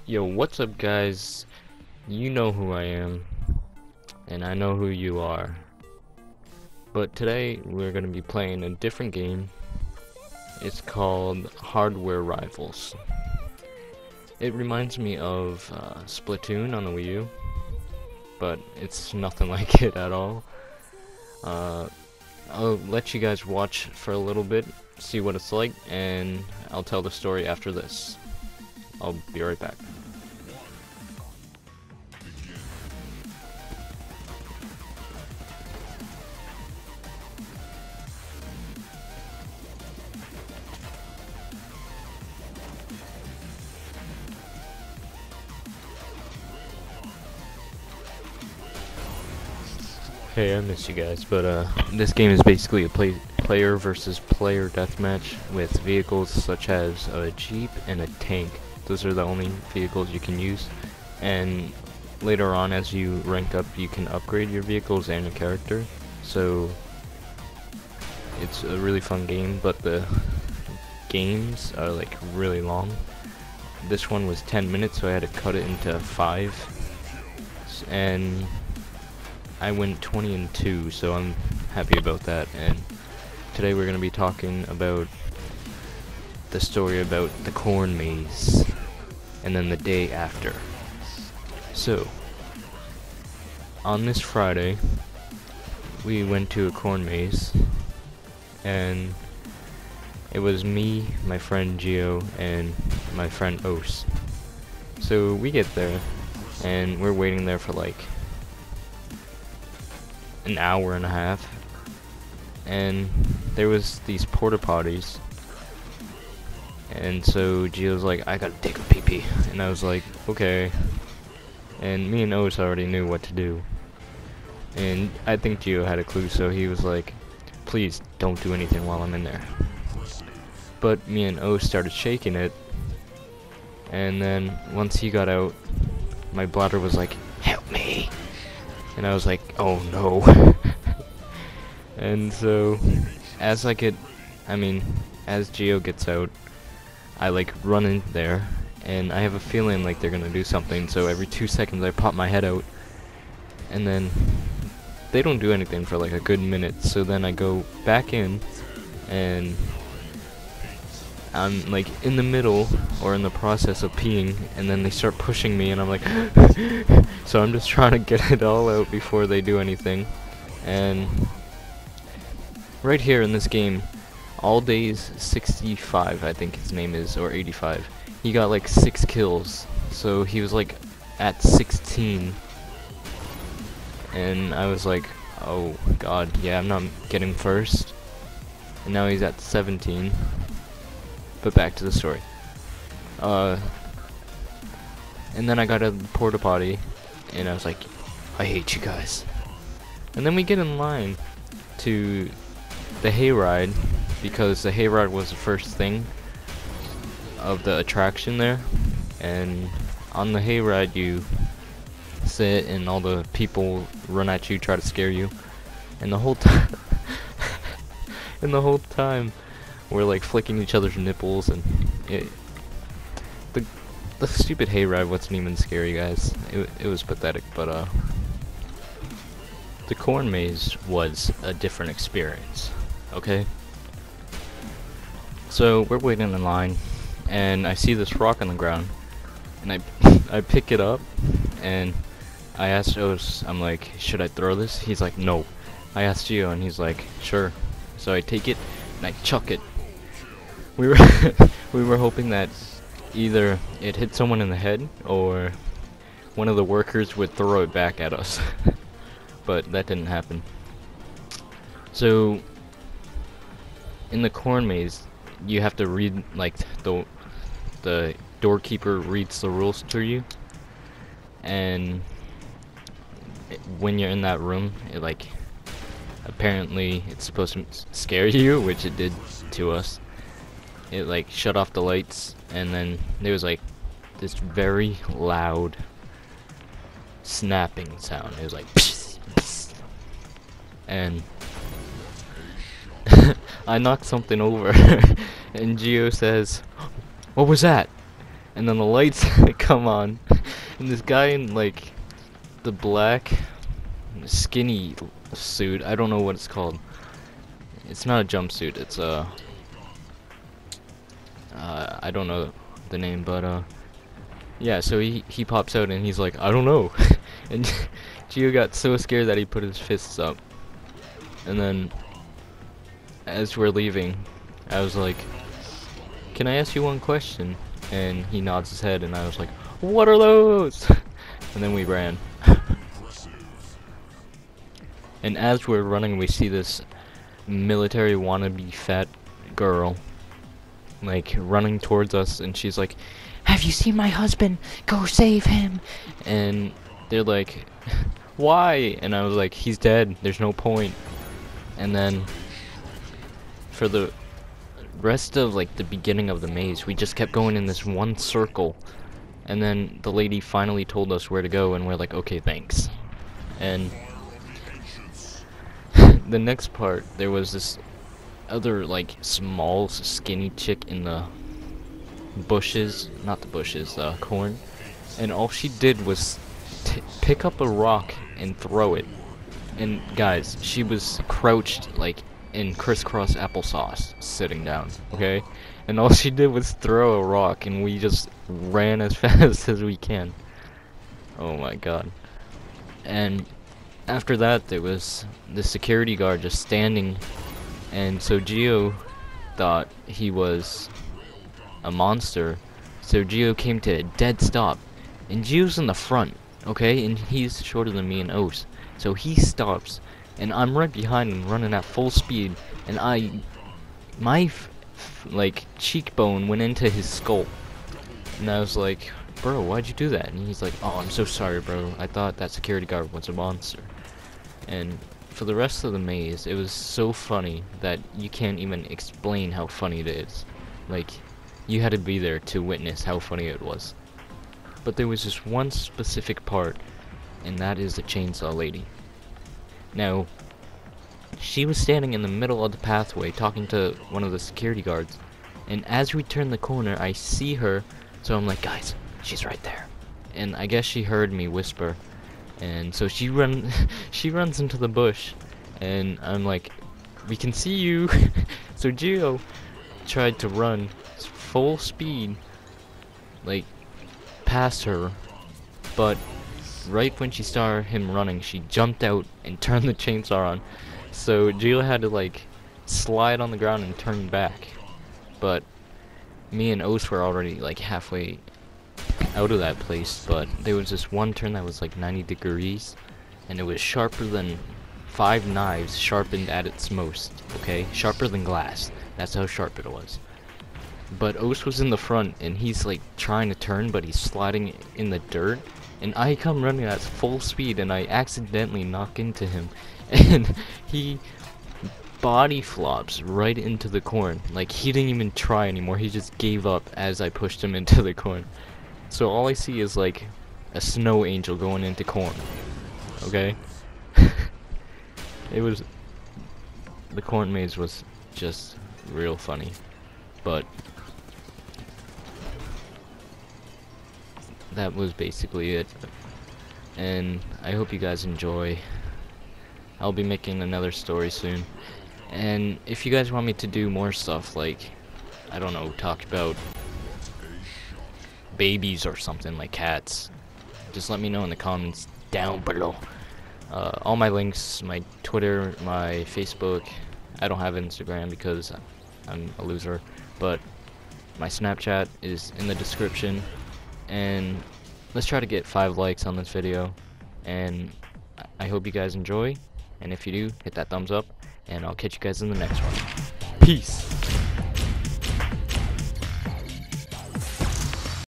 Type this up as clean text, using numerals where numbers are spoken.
Yo, what's up, guys? You know who I am, and I know who you are. But today, we're gonna be playing a different game. It's called Hardware Rivals. It reminds me of Splatoon on the Wii U, but it's nothing like it at all. I'll let you guys watch for a little bit, see what it's like, and I'll tell the story after this. I'll be right back. Hey, I missed you guys, but this game is basically a player versus player deathmatch with vehicles such as a Jeep and a tank. Those are the only vehicles you can use, and later on as you rank up you can upgrade your vehicles and your character, so it's a really fun game, but the games are like really long. This one was 10 minutes, so I had to cut it into 5, and I went 20-2, so I'm happy about that. And today we're going to be talking about the story about the corn maze, and then the day after. So, on this Friday, we went to a corn maze, and it was me, my friend Gio, and my friend Ose. So we get there, and we're waiting there for like an hour and a half, and there was these porta potties, and so Gio's like, I gotta take a pee pee, and I was like, okay, and me and Otis already knew what to do, and I think Gio had a clue, so he was like, please don't do anything while I'm in there. But me and Otis started shaking it, and then once he got out, my bladder was like, help me. And I was like, oh no. And so, as Gio gets out, I like run in there, and I have a feeling like they're gonna do something, so every 2 seconds I pop my head out, and then they don't do anything for like a good minute, so then I go back in, and I'm like in the middle or in the process of peeing, and then they start pushing me, and I'm like so I'm just trying to get it all out before they do anything. And right here in this game, all days 65 I think his name is, or 85, he got like 6 kills, so he was like at 16, and I was like, oh god, yeah, I'm not getting first. And now he's at 17. But back to the story. And then I got a porta potty, and I was like, I hate you guys. And then we get in line to the hayride, because the hayride was the first thing of the attraction there. And on the hayride you sit, and all the people run at you, try to scare you. And the whole time, we're like flicking each other's nipples, and the stupid hayride wasn't even scary, guys. It was pathetic, but the corn maze was a different experience. Okay. So we're waiting in line, and I see this rock on the ground, and I pick it up, and I asked Otis, I'm like, should I throw this? He's like, no. I asked Gio, and he's like, sure. So I take it and I chuck it. We were we were hoping that either it hit someone in the head or one of the workers would throw it back at us. But that didn't happen. So in the corn maze, you have to read, like, the doorkeeper reads the rules to you, and when you're in that room, it like, apparently it's supposed to scare you, which it did to us. It like shut off the lights, and then there was like this very loud snapping sound. It was like psh, psh, and I knocked something over and Gio says, what was that? and then the lights come on, and this guy in like the black skinny suit, I don't know what it's called. It's not a jumpsuit. It's a I don't know the name, but yeah. So he pops out and he's like, I don't know, and Gio got so scared that he put his fists up, and then as we're leaving, I was like, can I ask you one question? And he nods his head, and I was like, what are those? And then we ran. And as we're running, we see this military wannabe fat girl like running towards us, and she's like, have you seen my husband? Go save him. And they're like, why? And I was like, he's dead, there's no point. And then for the rest of like the beginning of the maze, we just kept going in this one circle, and then the lady finally told us where to go, and we're like, okay, thanks. And the next part, there was this other like small skinny chick in the bushes, not the bushes, corn, and all she did was pick up a rock and throw it. And guys, she was crouched like in crisscross applesauce, sitting down, okay? And all she did was throw a rock, and we just ran as fast as we can. Oh my god. And after that, there was the security guard just standing, and so Gio thought he was a monster, so Gio came to a dead stop, and Gio's in the front, okay, and he's shorter than me and Ose, so he stops, and I'm right behind him running at full speed, and my like cheekbone went into his skull, and I was like, bro, why'd you do that? And he's like, oh, I'm so sorry, bro, I thought that security guard was a monster. And for the rest of the maze, it was so funny that you can't even explain how funny it is. Like, you had to be there to witness how funny it was. But there was just one specific part, and that is the chainsaw lady. Now, she was standing in the middle of the pathway talking to one of the security guards, and as we turn the corner, I see her, so I'm like, guys, she's right there. And I guess she heard me whisper, and so she runs into the bush, and I'm like, we can see you. So Gio tried to run full speed, like, past her, but right when she saw him running, she jumped out and turned the chainsaw on. So Gio had to like slide on the ground and turn back, but me and Ose were already like halfway out of that place. But there was this one turn that was like 90 degrees, and it was sharper than 5 knives sharpened at its most, okay? Sharper than glass. That's how sharp it was. But Ose was in the front, and he's like trying to turn, but he's sliding in the dirt, and I come running at full speed, and I accidentally knock into him, and he body flops right into the corn. Like, he didn't even try anymore, he just gave up as I pushed him into the corn. So all I see is like a snow angel going into corn, okay? The corn maze was just real funny, but that was basically it, and I hope you guys enjoy. I'll be making another story soon, and if you guys want me to do more stuff, like, I don't know, talk about babies or something, like cats, just let me know in the comments down below. All my links, my Twitter, my Facebook, I don't have Instagram because I'm a loser, but my Snapchat is in the description. And let's try to get 5 likes on this video, and I hope you guys enjoy, and if you do, hit that thumbs up, and I'll catch you guys in the next one. Peace!